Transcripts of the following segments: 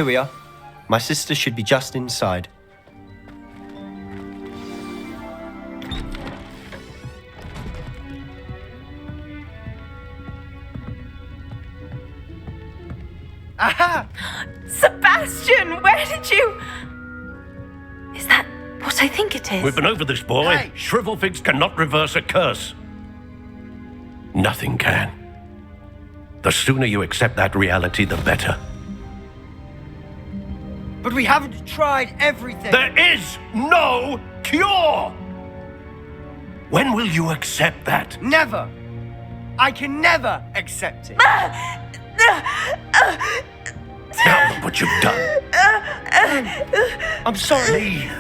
Here we are. My sister should be just inside. Aha! Sebastian, where did you... Is that what I think it is? We've been over this, boy. Hey! Shrivelfigs cannot reverse a curse. Nothing can. The sooner you accept that reality, the better. But we haven't tried everything. There is no cure! When will you accept that? Never. I can never accept it. Now look what you've done. I'm sorry. Leave.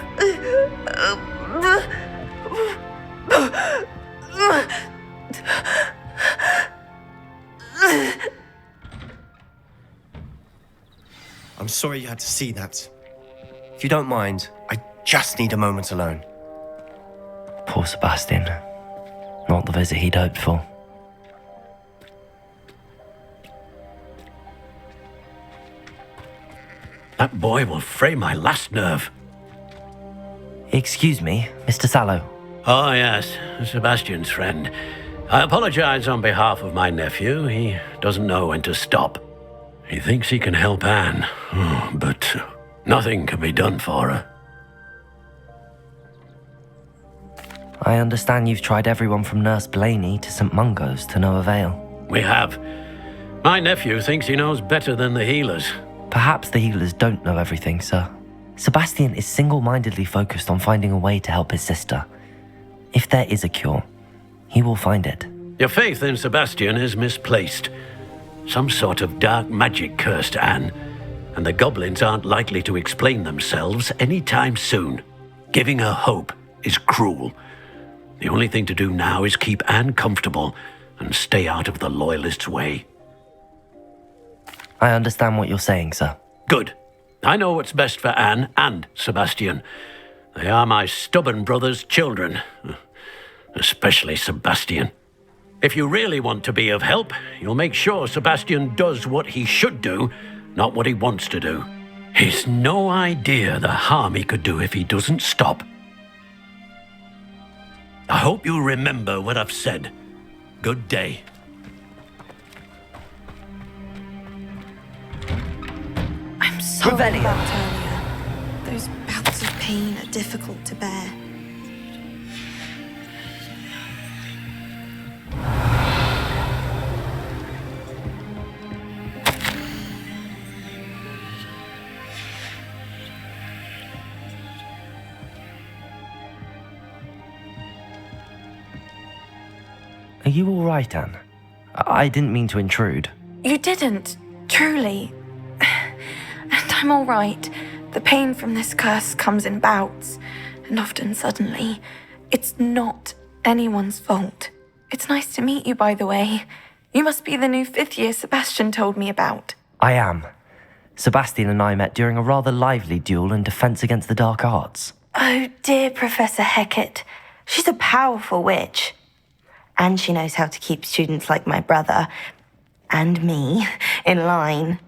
I'm sorry you had to see that. If you don't mind, I just need a moment alone. Poor Sebastian. Not the visit he'd hoped for. That boy will fray my last nerve. Excuse me, Mr. Sallow. Oh, yes, Sebastian's friend. I apologize on behalf of my nephew. He doesn't know when to stop. He thinks he can help Anne, but nothing can be done for her. I understand you've tried everyone from Nurse Blaney to St. Mungo's to no avail. We have. My nephew thinks he knows better than the healers. Perhaps the healers don't know everything, sir. Sebastian is single-mindedly focused on finding a way to help his sister. If there is a cure, he will find it. Your faith in Sebastian is misplaced. Some sort of dark magic cursed Anne, and the goblins aren't likely to explain themselves anytime soon. Giving her hope is cruel. The only thing to do now is keep Anne comfortable and stay out of the Loyalists' way. I understand what you're saying, sir. Good. I know what's best for Anne and Sebastian. They are my stubborn brother's children. Especially Sebastian. If you really want to be of help, you'll make sure Sebastian does what he should do, not what he wants to do. He's no idea the harm he could do if he doesn't stop. I hope you remember what I've said. Good day. I'm sorry Revelio. about earlier. Those bouts of pain are difficult to bear. Are you all right, Anne? I didn't mean to intrude. You didn't, truly. And I'm all right. The pain from this curse comes in bouts, and often suddenly. It's not anyone's fault. It's nice to meet you, by the way. You must be the new 5th year Sebastian told me about. I am. Sebastian and I met during a rather lively duel in defense against the dark arts. Oh dear, Professor Hecat. She's a powerful witch. And she knows how to keep students like my brother, and me, in line.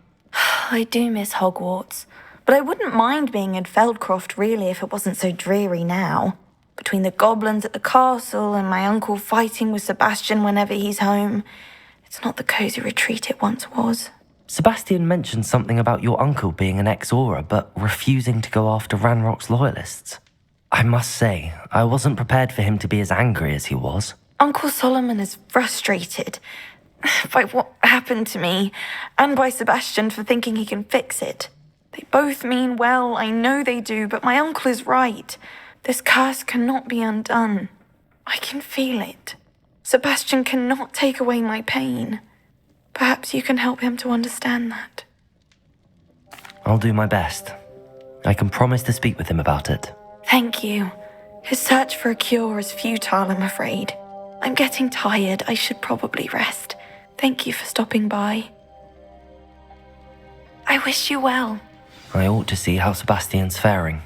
I do miss Hogwarts, but I wouldn't mind being in Feldcroft really if it wasn't so dreary now. Between the goblins at the castle and my uncle fighting with Sebastian whenever he's home, it's not the cosy retreat it once was. Sebastian mentioned something about your uncle being an ex-Aura, but refusing to go after Ranrock's loyalists. I must say, I wasn't prepared for him to be as angry as he was. Uncle Solomon is frustrated by what happened to me, and by Sebastian for thinking he can fix it. They both mean well, I know they do, but my uncle is right. This curse cannot be undone. I can feel it. Sebastian cannot take away my pain. Perhaps you can help him to understand that. I'll do my best. I can promise to speak with him about it. Thank you. His search for a cure is futile, I'm afraid. I'm getting tired. I should probably rest. Thank you for stopping by. I wish you well. I ought to see how Sebastian's faring.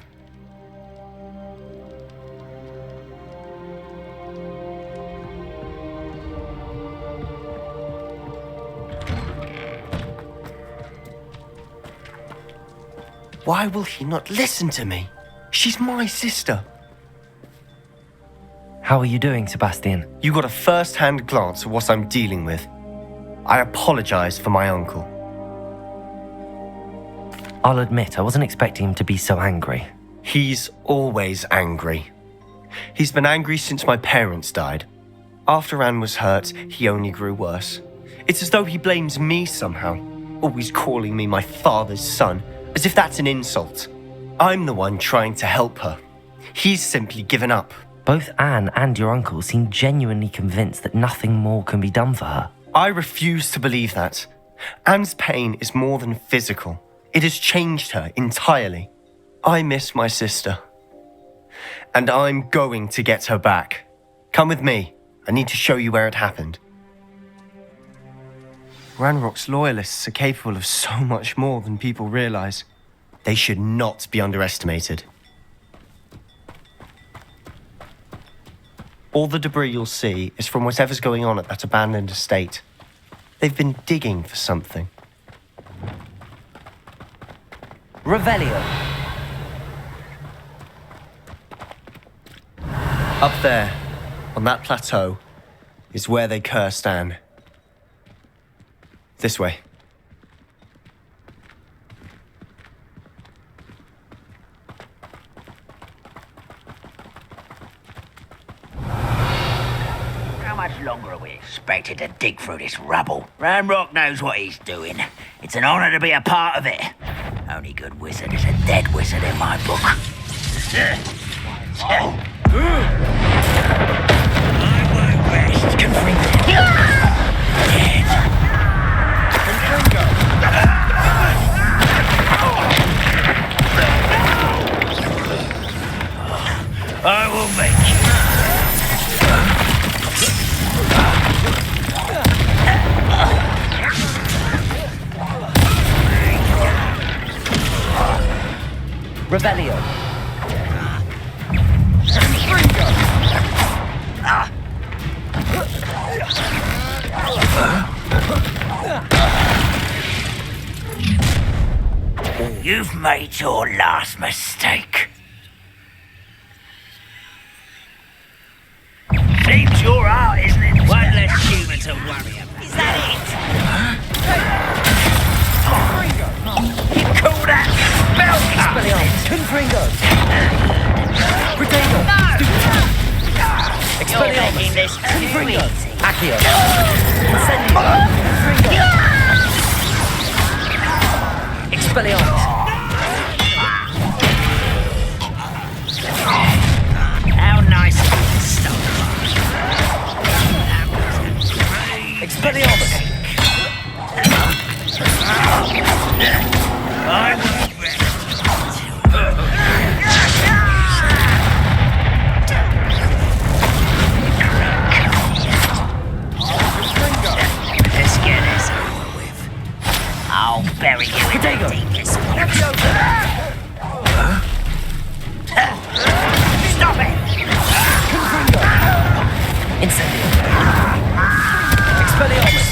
Why will he not listen to me? She's my sister. How are you doing, Sebastian? You got a first-hand glance at what I'm dealing with. I apologize for my uncle. I'll admit, I wasn't expecting him to be so angry. He's always angry. He's been angry since my parents died. After Anne was hurt, he only grew worse. It's as though he blames me somehow, always calling me my father's son, as if that's an insult. I'm the one trying to help her. He's simply given up. Both Anne and your uncle seem genuinely convinced that nothing more can be done for her. I refuse to believe that. Anne's pain is more than physical. It has changed her entirely. I miss my sister. And I'm going to get her back. Come with me. I need to show you where it happened. Ranrock's loyalists are capable of so much more than people realize. They should not be underestimated. All the debris you'll see is from whatever's going on at that abandoned estate. They've been digging for something. Revelio. Up there, on that plateau, is where they cursed Anne. This way. How much longer are we expected to dig through this rubble? Ranrock knows what he's doing. It's an honor to be a part of it. Only good wizard is a dead wizard in my book. I won't rest. Confringo. Dead. I will make you. Revelio. You've made your last mistake. Seems your art, isn't it? One less human to worry about. Is that it? You call that spellcasting? Confringo. Protego. You're making this too easy. Accio. Incendio. Confringo. Expelliarmus. How nice of you to stop. Expelliarmus. I won't rest. Let's get this over with. I'll bury you in the deepest waters. Stop it! Incendio. Expelliarmus.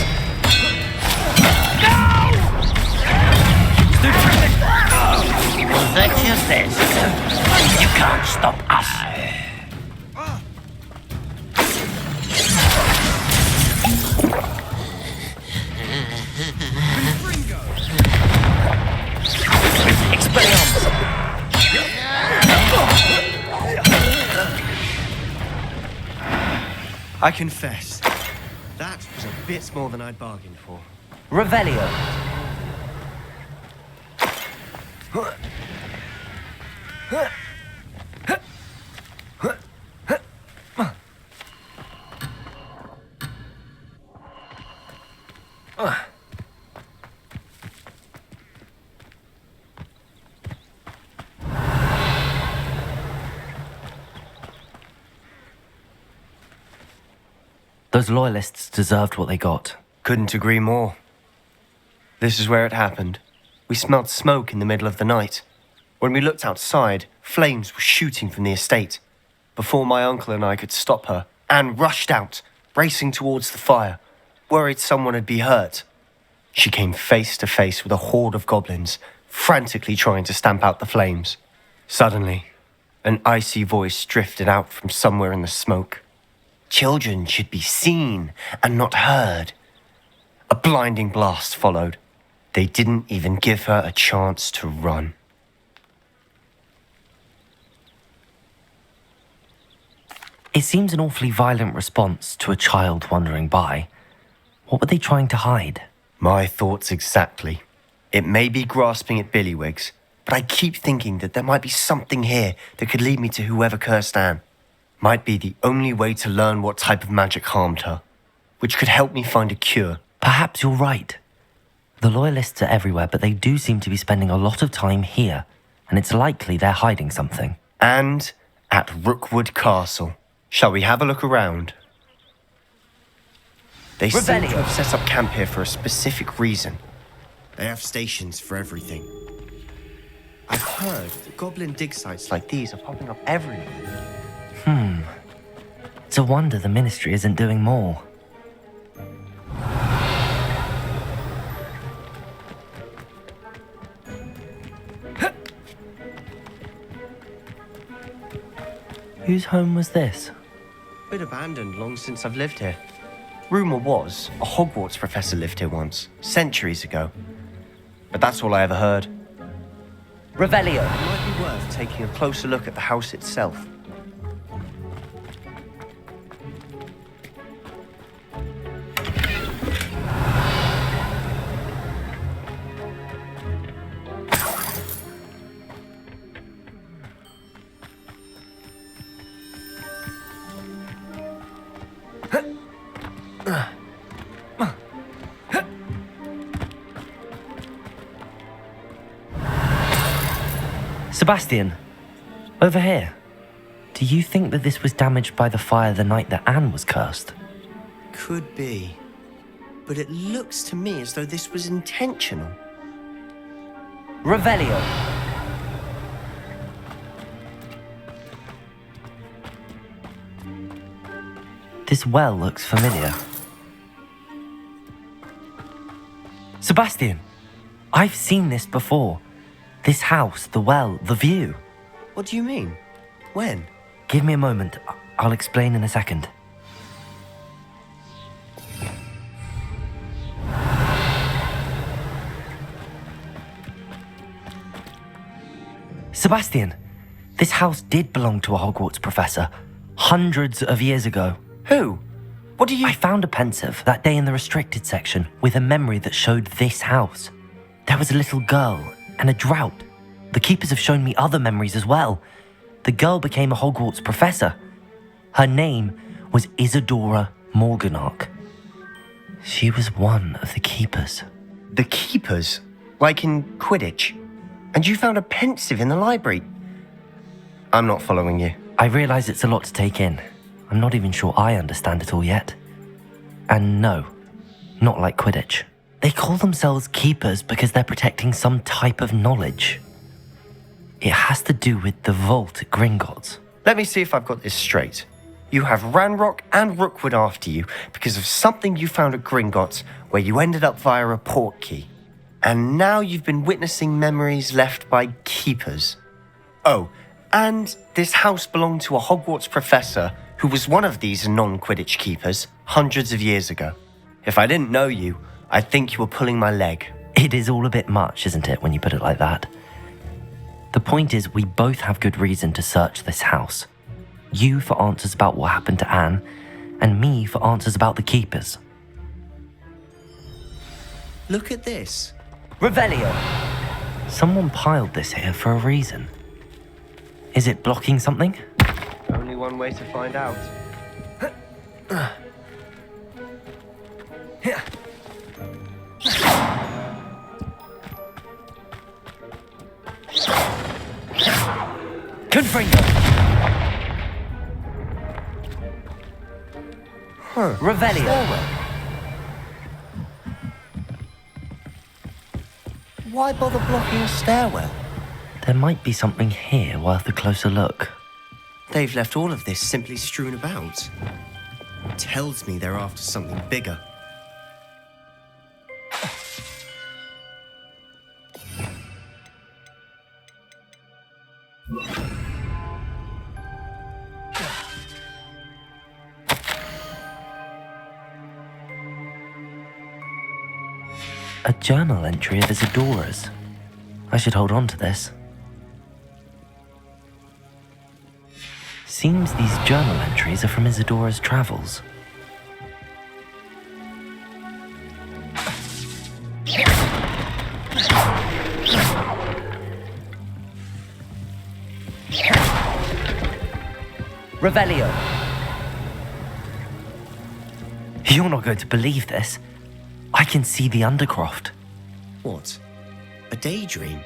Was that just this? You can't stop us. Expelliarmus. I confess, that was a bit more than I'd bargained for. Revelio. Those loyalists deserved what they got. Couldn't agree more. This is where it happened. We smelled smoke in the middle of the night. When we looked outside, flames were shooting from the estate. Before my uncle and I could stop her, Anne rushed out, racing towards the fire, worried someone had been hurt. She came face to face with a horde of goblins, frantically trying to stamp out the flames. Suddenly, an icy voice drifted out from somewhere in the smoke. Children should be seen and not heard. A blinding blast followed. They didn't even give her a chance to run. It seems an awfully violent response to a child wandering by. What were they trying to hide? My thoughts exactly. It may be grasping at billywhigs, but I keep thinking that there might be something here that could lead me to whoever cursed Anne. Might be the only way to learn what type of magic harmed her, which could help me find a cure. Perhaps you're right. The Loyalists are everywhere, but they do seem to be spending a lot of time here, and it's likely they're hiding something. And at Rookwood Castle. Shall we have a look around? They seem to have set up camp here for a specific reason. They have stations for everything. I've heard that goblin dig sites like these are popping up everywhere. It's a wonder the Ministry isn't doing more. Whose home was this? Been abandoned long since I've lived here. Rumour was a Hogwarts professor lived here once, centuries ago. But that's all I ever heard. Revelio. It might be worth taking a closer look at the house itself. Sebastian, over here. Do you think that this was damaged by the fire the night that Anne was cursed? Could be. But it looks to me as though this was intentional. Revelio. This well looks familiar. Sebastian, I've seen this before. This house, the well, the view. What do you mean? When? Give me a moment. I'll explain in a second. Sebastian, this house did belong to a Hogwarts professor hundreds of years ago. Who? What do you... I found a pensive that day in the restricted section with a memory that showed this house. There was a little girl and a drought. The keepers have shown me other memories as well. The girl became a Hogwarts professor. Her name was Isadora Morganach. She was one of the keepers. The keepers? Like in Quidditch? And you found a pensive in the library? I'm not following you. I realise it's a lot to take in. I'm not even sure I understand it all yet. And no, not like Quidditch. They call themselves keepers because they're protecting some type of knowledge. It has to do with the vault at Gringotts. Let me see if I've got this straight. You have Ranrock and Rookwood after you because of something you found at Gringotts where you ended up via a portkey. And now you've been witnessing memories left by keepers. Oh, and this house belonged to a Hogwarts professor who was one of these non-Quidditch keepers hundreds of years ago. If I didn't know you, I'd think you were pulling my leg. It is all a bit much, isn't it, when you put it like that? The point is, we both have good reason to search this house. You for answers about what happened to Anne, and me for answers about the keepers. Look at this. Revelio! Someone piled this here for a reason. Is it blocking something? Only one way to find out. Confringo! Revelio! Why bother blocking a stairwell? There might be something here worth a closer look. They've left all of this simply strewn about. Tells me they're after something bigger. A journal entry of Isadora's. I should hold on to this. Seems these journal entries are from Isadora's travels. Revelio. You're not going to believe this. I can see the Undercroft. What? A daydream?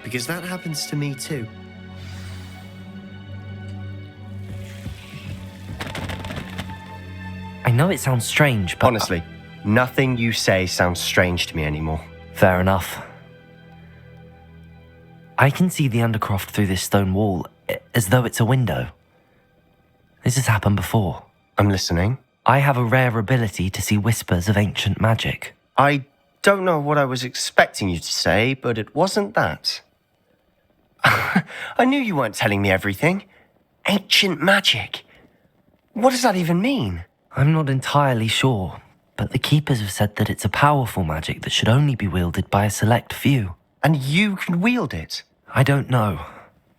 Because that happens to me too. I know it sounds strange, but... Honestly, nothing you say sounds strange to me anymore. Fair enough. I can see the Undercroft through this stone wall, as though it's a window. This has happened before. I'm listening. I have a rare ability to see whispers of ancient magic. I don't know what I was expecting you to say, but it wasn't that. I knew you weren't telling me everything. Ancient magic. What does that even mean? I'm not entirely sure, but the Keepers have said that it's a powerful magic that should only be wielded by a select few. And you can wield it? I don't know,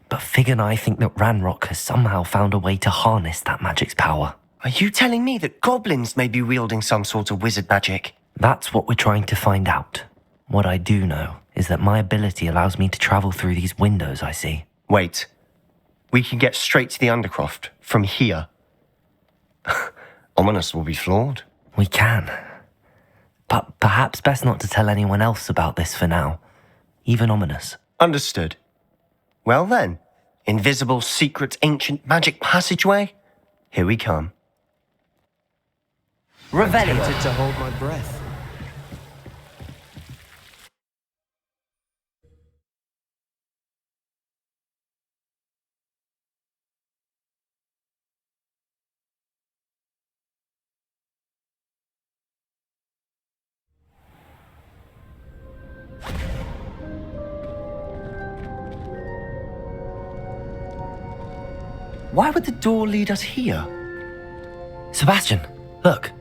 but Fig and I think that Ranrock has somehow found a way to harness that magic's power. Are you telling me that goblins may be wielding some sort of wizard magic? That's what we're trying to find out. What I do know is that my ability allows me to travel through these windows I see. Wait. We can get straight to the Undercroft from here. Ominous will be flawed. We can. But perhaps best not to tell anyone else about this for now. Even Ominous. Understood. Well then, invisible, secret, ancient magic passageway? Here we come. Revelio. I'm tempted to hold my breath. Why would the door lead us here? Sebastian, look.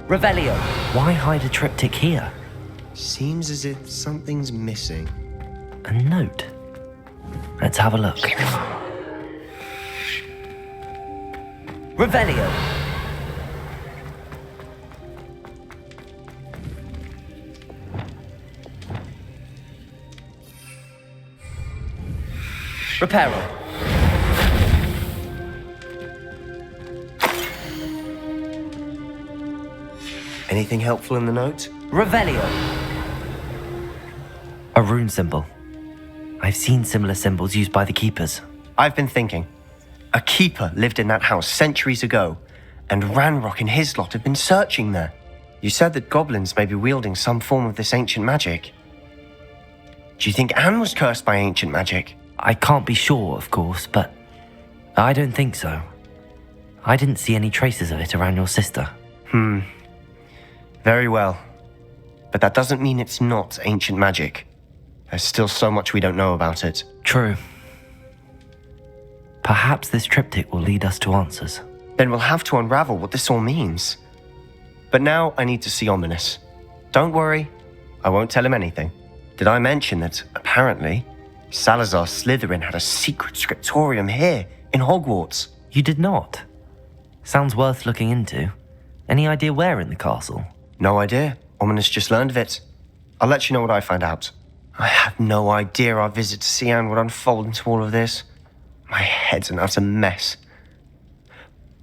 Revelio. Why hide a triptych here? Seems as if something's missing. A note. Let's have a look. Revelio. Reparo. Anything helpful in the note? Revelio. A rune symbol. I've seen similar symbols used by the Keepers. I've been thinking. A keeper lived in that house centuries ago, and Ranrock and his lot have been searching there. You said that goblins may be wielding some form of this ancient magic. Do you think Anne was cursed by ancient magic? I can't be sure, of course, but I don't think so. I didn't see any traces of it around your sister. Very well. But that doesn't mean it's not ancient magic. There's still so much we don't know about it. True. Perhaps this triptych will lead us to answers. Then we'll have to unravel what this all means. But now I need to see Ominous. Don't worry, I won't tell him anything. Did I mention that, apparently, Salazar Slytherin had a secret scriptorium here in Hogwarts? You did not? Sounds worth looking into. Any idea where in the castle? No idea. Ominous just learned of it. I'll let you know what I find out. I had no idea our visit to Sian would unfold into all of this. My head's an utter mess.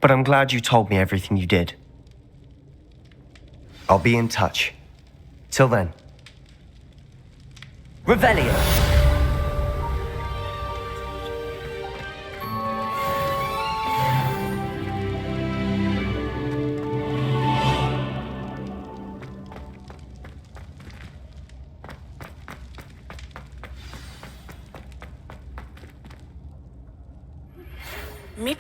But I'm glad you told me everything you did. I'll be in touch. Till then. Revelio.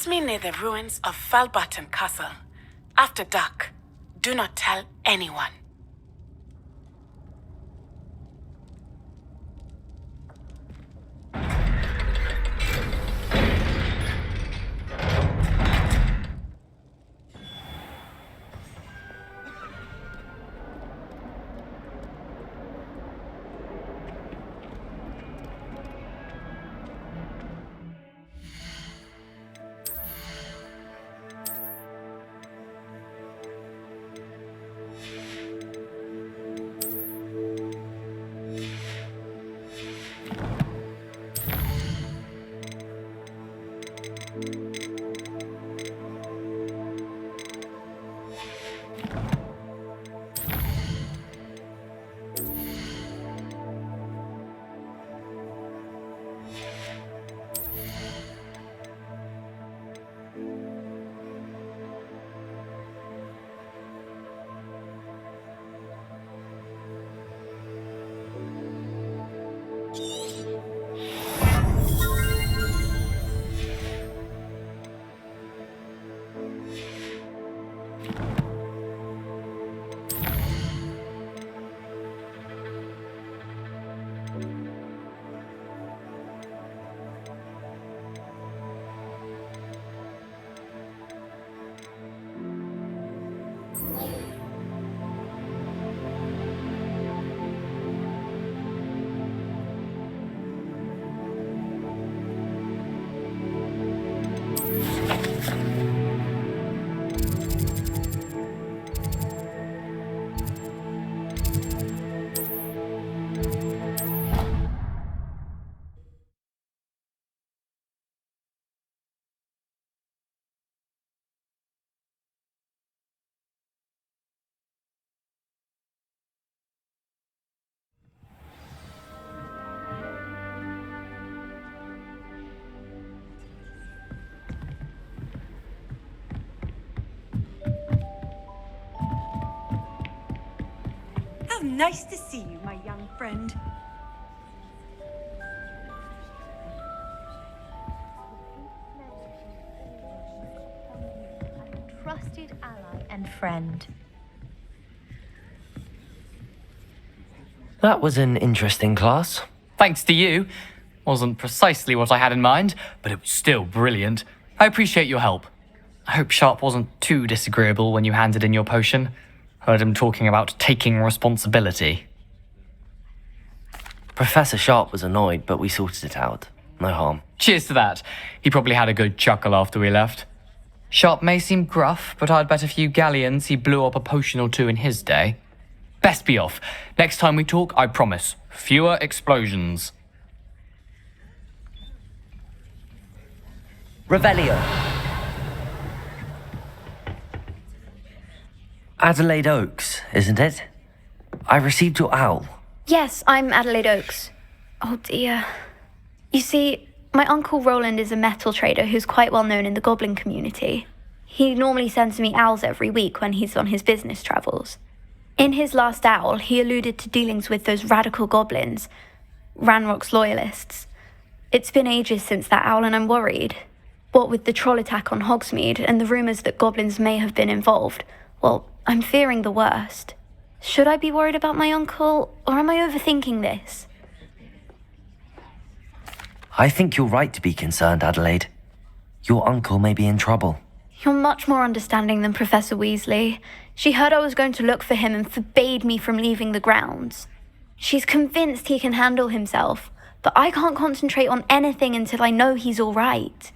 Meet me near the ruins of Falbutton Castle. After dark. Do not tell anyone. How nice to see you, my young friend. Trusted ally and friend. That was an interesting class. Thanks to you. Wasn't precisely what I had in mind, but it was still brilliant. I appreciate your help. I hope Sharp wasn't too disagreeable when you handed in your potion. Heard him talking about taking responsibility. Professor Sharp was annoyed, but we sorted it out. No harm. Cheers to that. He probably had a good chuckle after we left. Sharp may seem gruff, but I'd bet a few galleons he blew up a potion or two in his day. Best be off. Next time we talk, I promise. Fewer explosions. Revelio. Adelaide Oaks, isn't it? I received your owl. Yes, I'm Adelaide Oaks. Oh dear. You see, my uncle Roland is a metal trader who's quite well known in the goblin community. He normally sends me owls every week when he's on his business travels. In his last owl, he alluded to dealings with those radical goblins, Ranrock's loyalists. It's been ages since that owl and I'm worried. What with the troll attack on Hogsmeade and the rumours that goblins may have been involved, well, I'm fearing the worst. Should I be worried about my uncle, or am I overthinking this? I think you're right to be concerned, Adelaide. Your uncle may be in trouble. You're much more understanding than Professor Weasley. She heard I was going to look for him and forbade me from leaving the grounds. She's convinced he can handle himself, but I can't concentrate on anything until I know he's all right.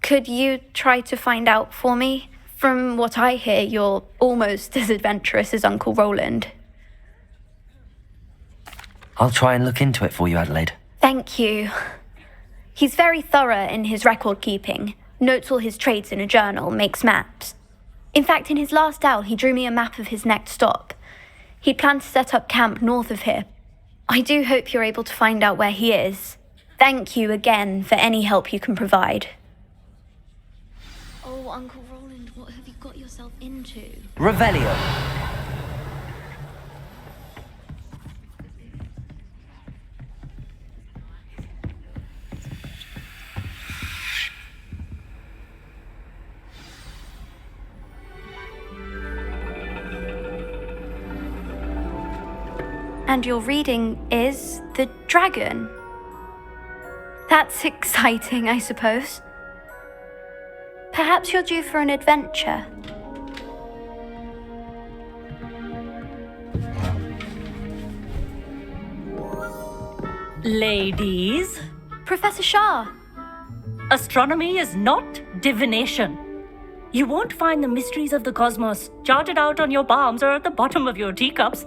Could you try to find out for me? From what I hear, you're almost as adventurous as Uncle Roland. I'll try and look into it for you, Adelaide. Thank you. He's very thorough in his record keeping, notes all his trades in a journal, makes maps. In fact, in his last owl, he drew me a map of his next stop. He planned to set up camp north of here. I do hope you're able to find out where he is. Thank you again for any help you can provide. Oh, Uncle Roland, what have you got yourself into? Revelio. And your reading is The Dragon. That's exciting, I suppose. Perhaps you're due for an adventure. Ladies, Professor Shah. astronomy is not divination. You won't find the mysteries of the cosmos charted out on your palms or at the bottom of your teacups.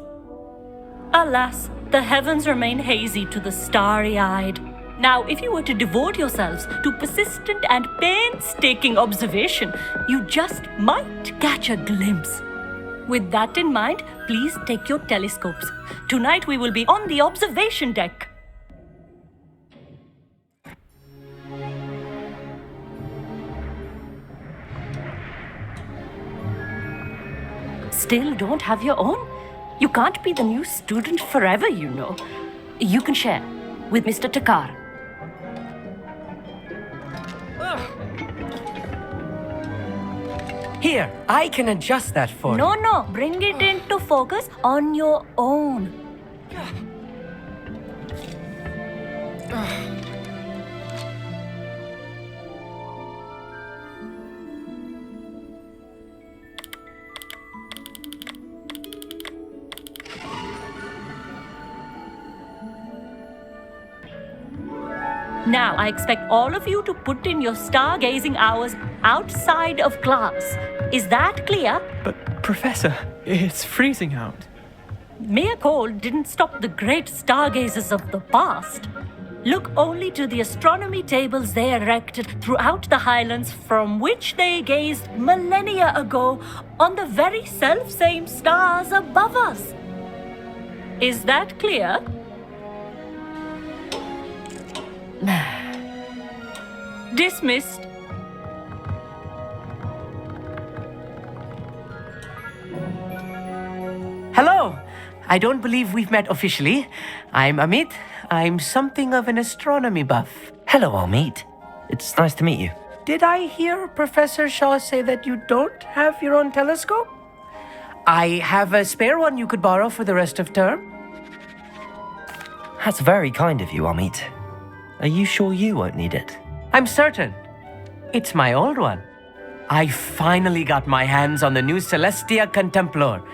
Alas, the heavens remain hazy to the starry-eyed. Now, if you were to devote yourselves to persistent and painstaking observation, you just might catch a glimpse. With that in mind, please take your telescopes. Tonight we will be on the observation deck. Still don't have your own? You can't be the new student forever, you know. You can share with Mr. Takar. Here, I can adjust that for you. No, bring it into focus on your own. Now, I expect all of you to put in your stargazing hours outside of class. Is that clear? But, Professor, it's freezing out. Mere cold didn't stop the great stargazers of the past. Look only to the astronomy tables they erected throughout the highlands from which they gazed millennia ago on the very self-same stars above us. Is that clear? Dismissed. Hello. I don't believe we've met officially. I'm Amit. I'm something of an astronomy buff. Hello, Amit. It's nice to meet you. Did I hear Professor Shaw say that you don't have your own telescope? I have a spare one you could borrow for the rest of term. That's very kind of you, Amit. Are you sure you won't need it? I'm certain. It's my old one. I finally got my hands on the new Celestia Contemplar.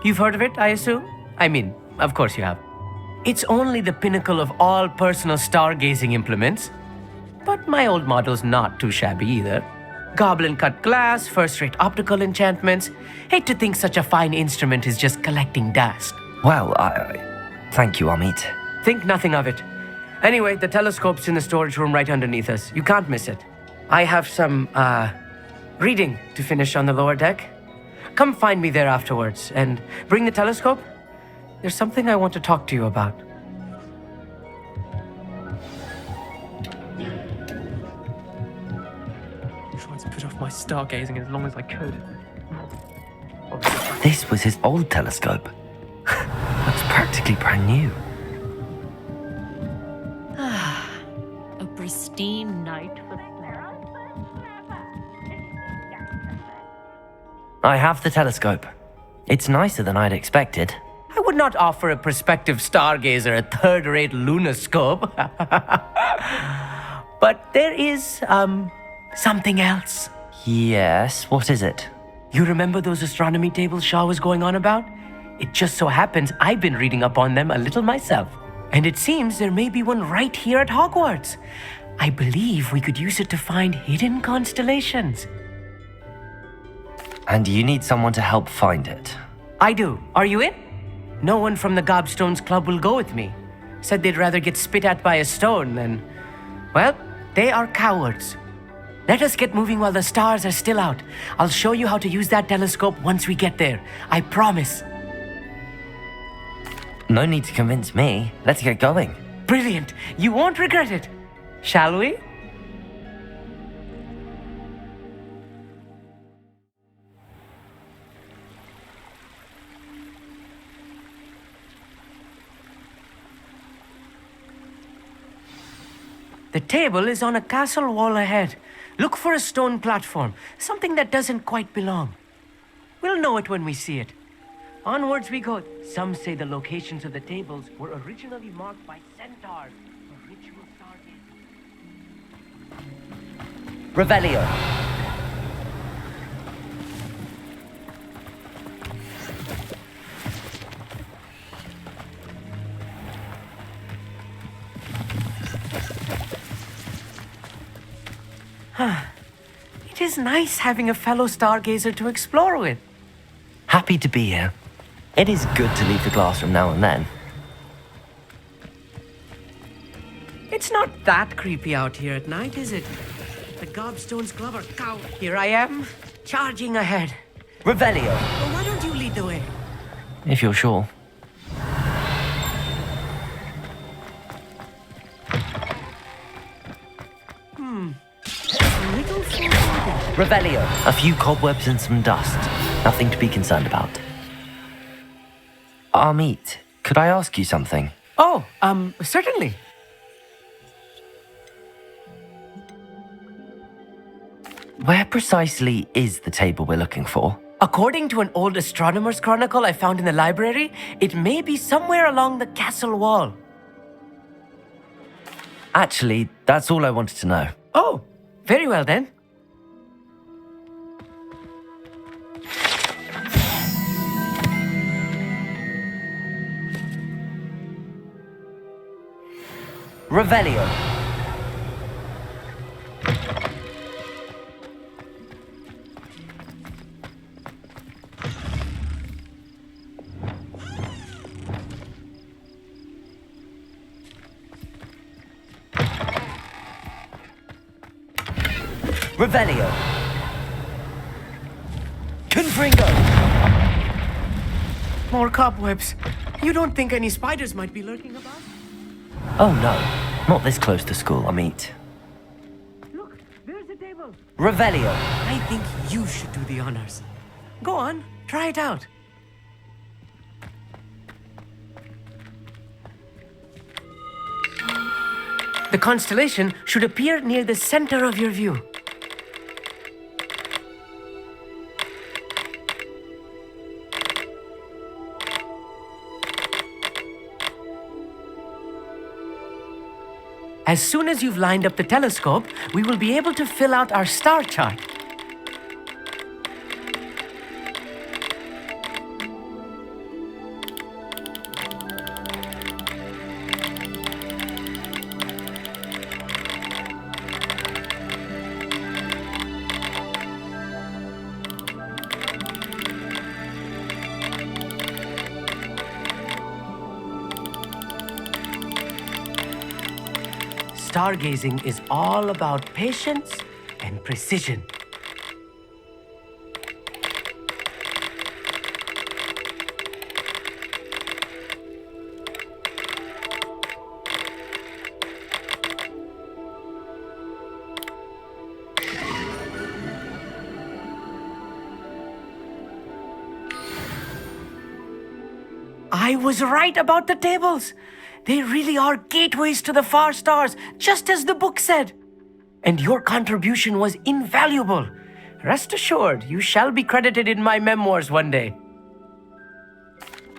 You've heard of it, I assume? I mean, of course you have. It's only the pinnacle of all personal stargazing implements. But my old model's not too shabby either. Goblin-cut glass, first-rate optical enchantments. Hate to think such a fine instrument is just collecting dust. Well, thank you, Amit. Think nothing of it. Anyway, the telescope's in the storage room right underneath us. You can't miss it. I have some, reading to finish on the lower deck. Come find me there afterwards, and bring the telescope. There's something I want to talk to you about. I tried to put off my stargazing as long as I could. This was his old telescope. Looks practically brand new. A pristine night for I have the telescope. It's nicer than I'd expected. I would not offer a prospective stargazer a third-rate lunoscope. But there is, something else. Yes, what is it? You remember those astronomy tables Shaw was going on about? It just so happens I've been reading up on them a little myself. And it seems there may be one right here at Hogwarts. I believe we could use it to find hidden constellations. And you need someone to help find it. I do. Are you in? No one from the Gobstones Club will go with me. Said they'd rather get spit at by a stone than... Well, they are cowards. Let us get moving while the stars are still out. I'll show you how to use that telescope once we get there. I promise. No need to convince me. Let's get going. Brilliant. You won't regret it. Shall we? The table is on a castle wall ahead. Look for a stone platform, something that doesn't quite belong. We'll know it when we see it. Onwards we go. Some say the locations of the tables were originally marked by centaurs for ritual stargazing. Revelio. It is nice having a fellow stargazer to explore with. Happy to be here. It is good to leave the classroom now and then. It's not that creepy out here at night, is it? The gobstone's Glover cow. Here I am, charging ahead. Revelio. Well, why don't you lead the way? If you're sure. A little foreboding. Revelio. A few cobwebs and some dust. Nothing to be concerned about. Amit, could I ask you something? Oh, certainly. Where precisely is the table we're looking for? According to an old astronomer's chronicle I found in the library, it may be somewhere along the castle wall. Actually, that's all I wanted to know. Oh, very well then. Revelio. Revelio. Confringo. More cobwebs. You don't think any spiders might be lurking about? Oh no, not this close to school, Amit. Look, there's the table. Revelio. I think you should do the honors. Go on, try it out. The constellation should appear near the center of your view. As soon as you've lined up the telescope, we will be able to fill out our star chart. Stargazing is all about patience and precision. I was right about the tables. They really are gateways to the far stars, just as the book said. And your contribution was invaluable. Rest assured, you shall be credited in my memoirs one day.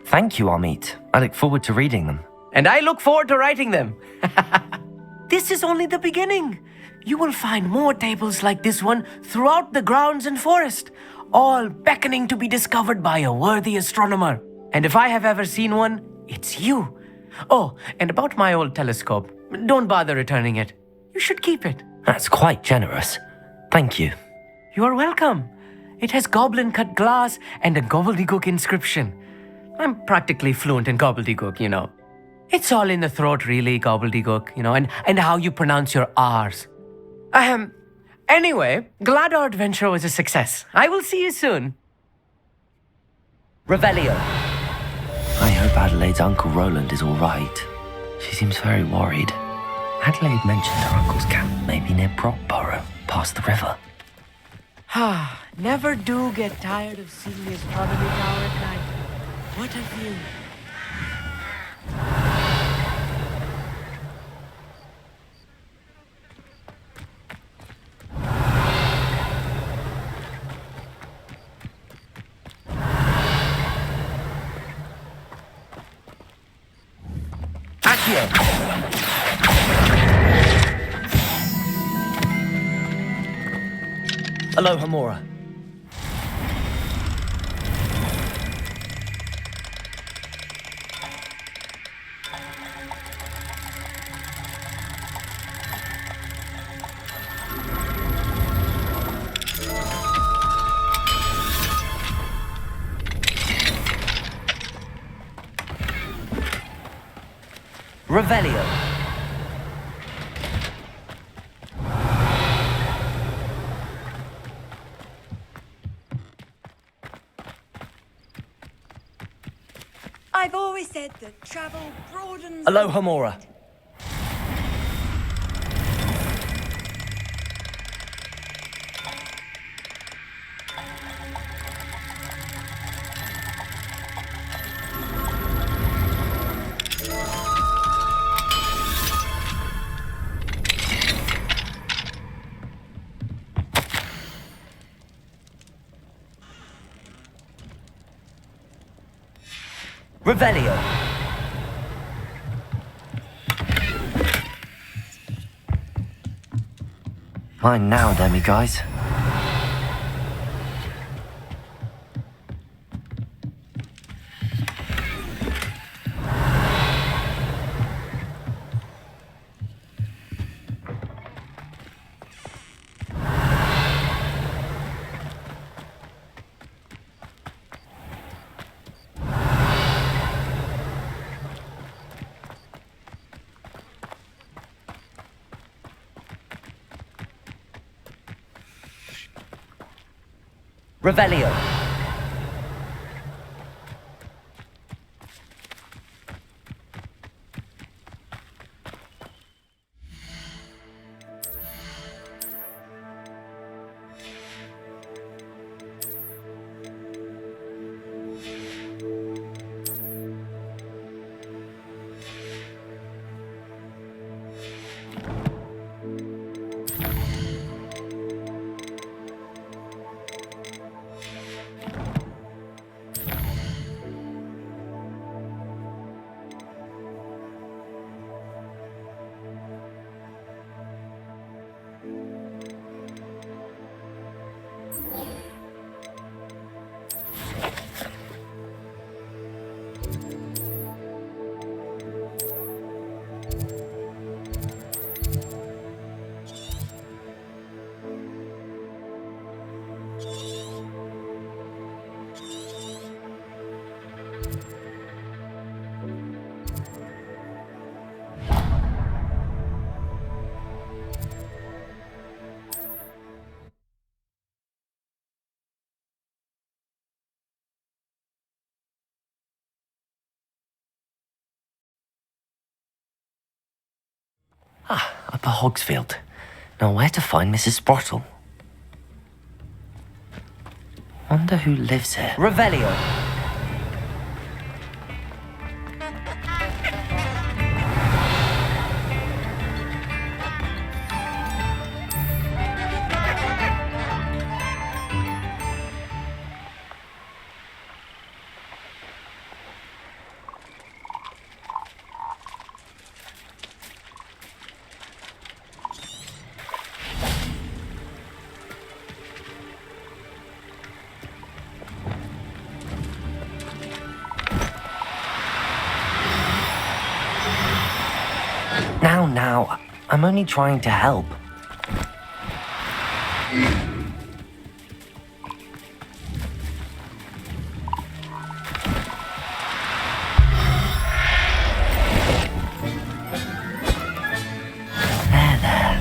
Thank you, Amit. I look forward to reading them. And I look forward to writing them. This is only the beginning. You will find more tables like this one throughout the grounds and forest, all beckoning to be discovered by a worthy astronomer. And if I have ever seen one, it's you. Oh, and about my old telescope, don't bother returning it. You should keep it. That's quite generous. Thank you. You are welcome. It has goblin-cut glass and a gobbledygook inscription. I'm practically fluent in gobbledygook, you know. It's all in the throat, really, gobbledygook, you know, and how you pronounce your R's. Anyway, glad our adventure was a success. I will see you soon. Revelio. I hope Adelaide's Uncle Roland is all right. She seems very worried. Adelaide mentioned her uncle's camp may be near Brockborough, past the river. Never do get tired of seeing the astronomy tower at night. What a view. Aloha Mora. Revelio. I've always said that travel broadens. Aloha Mora. Revelio. Mine now, demi guys. Revelio. Upper Hogsfield. Now where to find Mrs. Sprottle? Wonder who lives here. Revelio. Now, I'm only trying to help. There.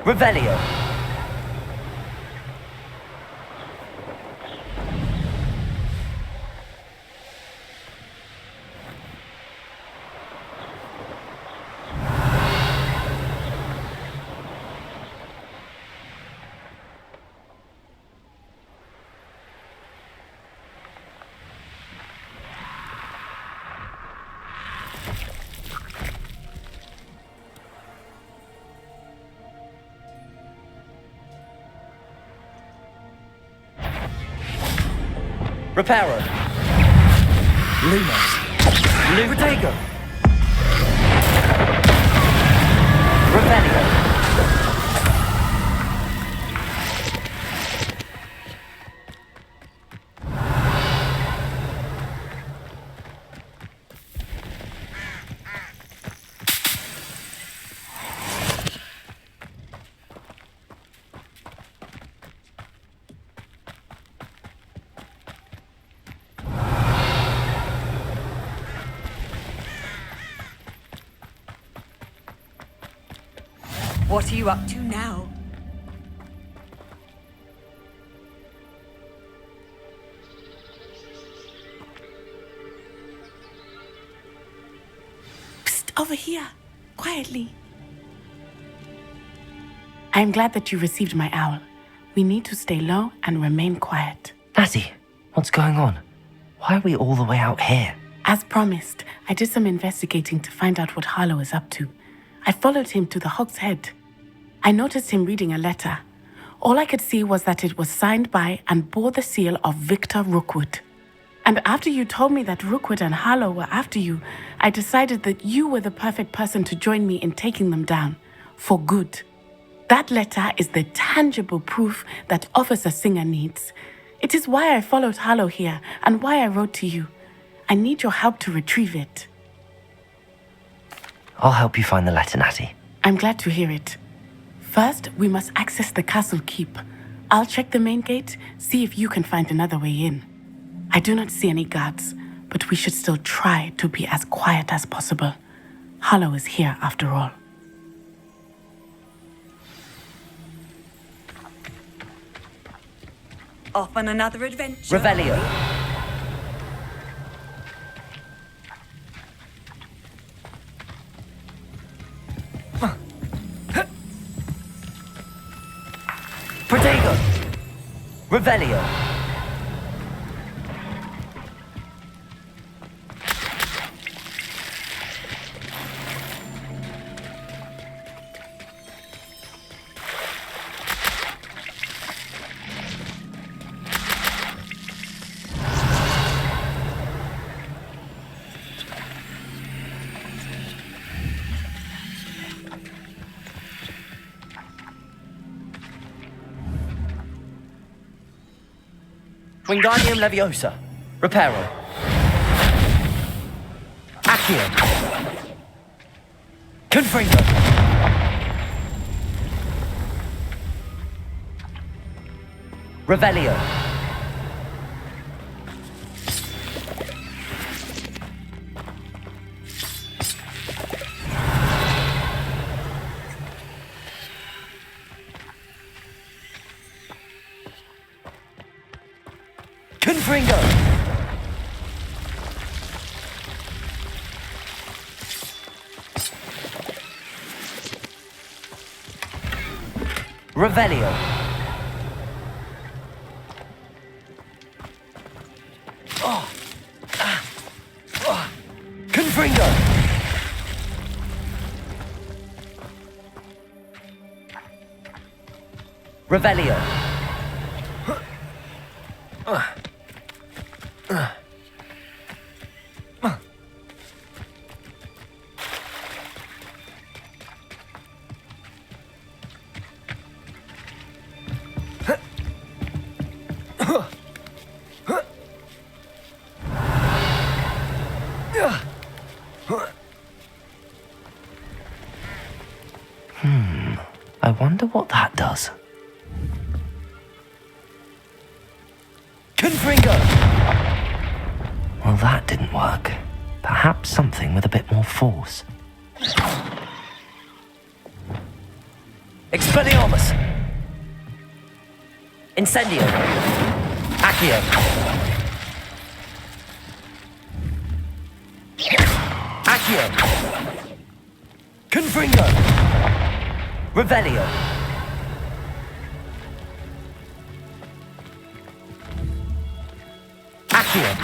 Revelio. Reparo. Lumos. Protego. Revelio. What are you up to now? Psst, over here. Quietly. I am glad that you received my owl. We need to stay low and remain quiet. Natty, what's going on? Why are we all the way out here? As promised, I did some investigating to find out what Harlow is up to. I followed him to the Hog's Head. I noticed him reading a letter. All I could see was that it was signed by and bore the seal of Victor Rookwood. And after you told me that Rookwood and Harlow were after you, I decided that you were the perfect person to join me in taking them down. For good. That letter is the tangible proof that Officer Singer needs. It is why I followed Harlow here and why I wrote to you. I need your help to retrieve it. I'll help you find the letter, Natty. I'm glad to hear it. First, we must access the castle keep. I'll check the main gate, see if you can find another way in. I do not see any guards, but we should still try to be as quiet as possible. Harlow is here after all. Off on another adventure. Revelio. Protego. Revelio. Wingardium Leviosa. Reparo. Aksiyon. Confringo. Revelio. Confringo. Revelio. Confringo. Revelio. I wonder what that does. Confringo! Well, that didn't work. Perhaps something with a bit more force. Expelliarmus! Incendio! Aksiyon! Aksiyon! Confringo! Revelio! Aksiyon!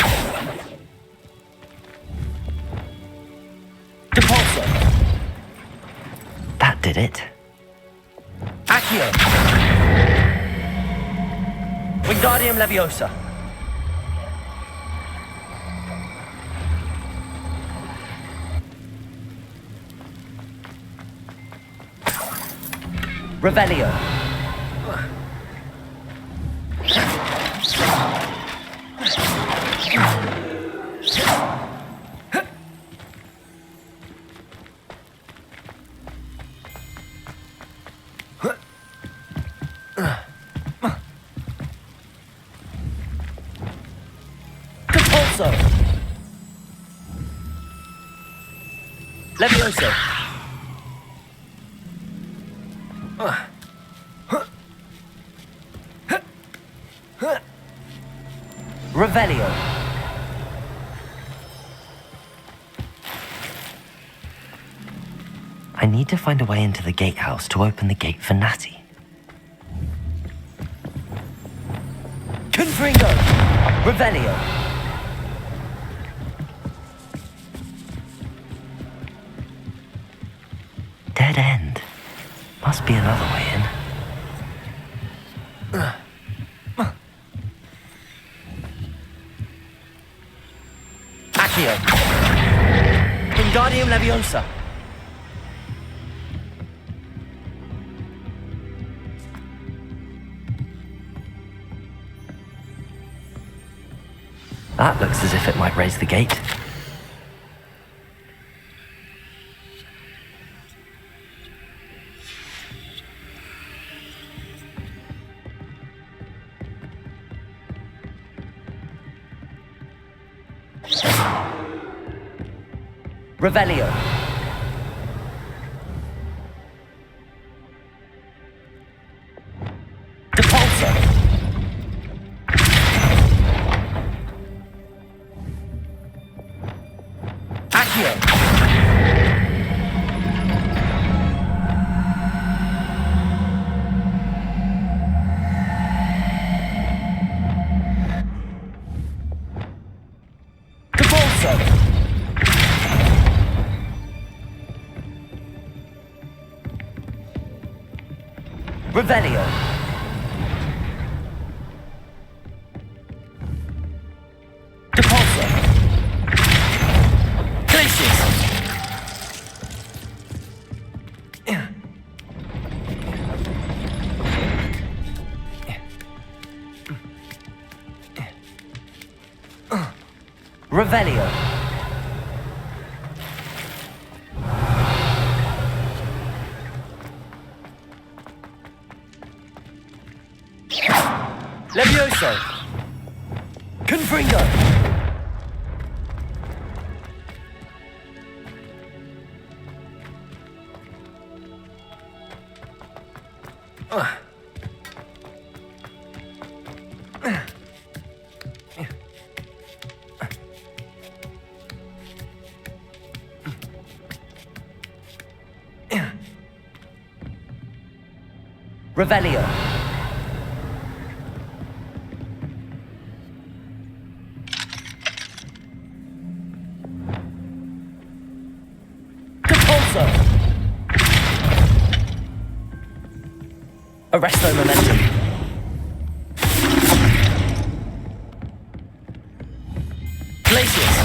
Depulso! That did it. Aksiyon! Wingardium Leviosa! Revelio. Compulso. Levioso. Revelio. I need to find a way into the gatehouse to open the gate for Natty. Confringo. Revelio. Dead end. Must be another way in. Accio. Wingardium Leviosa. That looks as if it might raise the gate. Revelio. Depulso. Accio. Depulso. Revelio. Depulso. Glacius. Revelio. Levioso. Confringo. Revelio. Compulso. Arresto momentum. Glacius.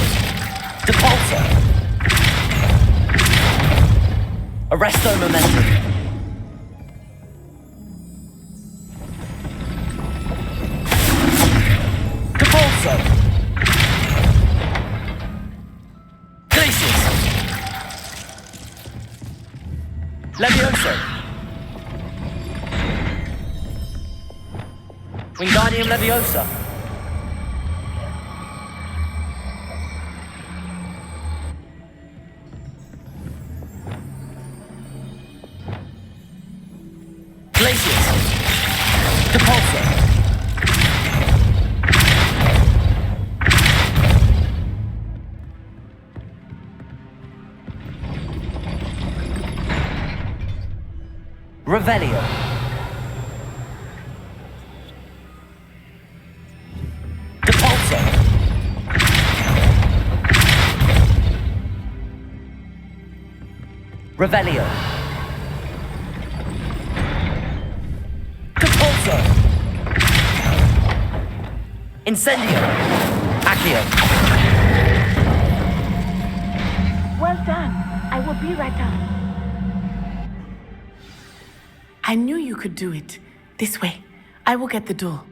Depulso. Arresto momentum. Depulso. Glacius. Levioso. Wingardium Leviosa. Glacius. Depulso. Revelio. Depulso. Revelio. Depulso. Incendio. Accio. Well done. I will be right down. I knew you could do it. This way. I will get the door.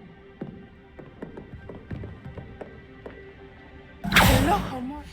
Hello, how much?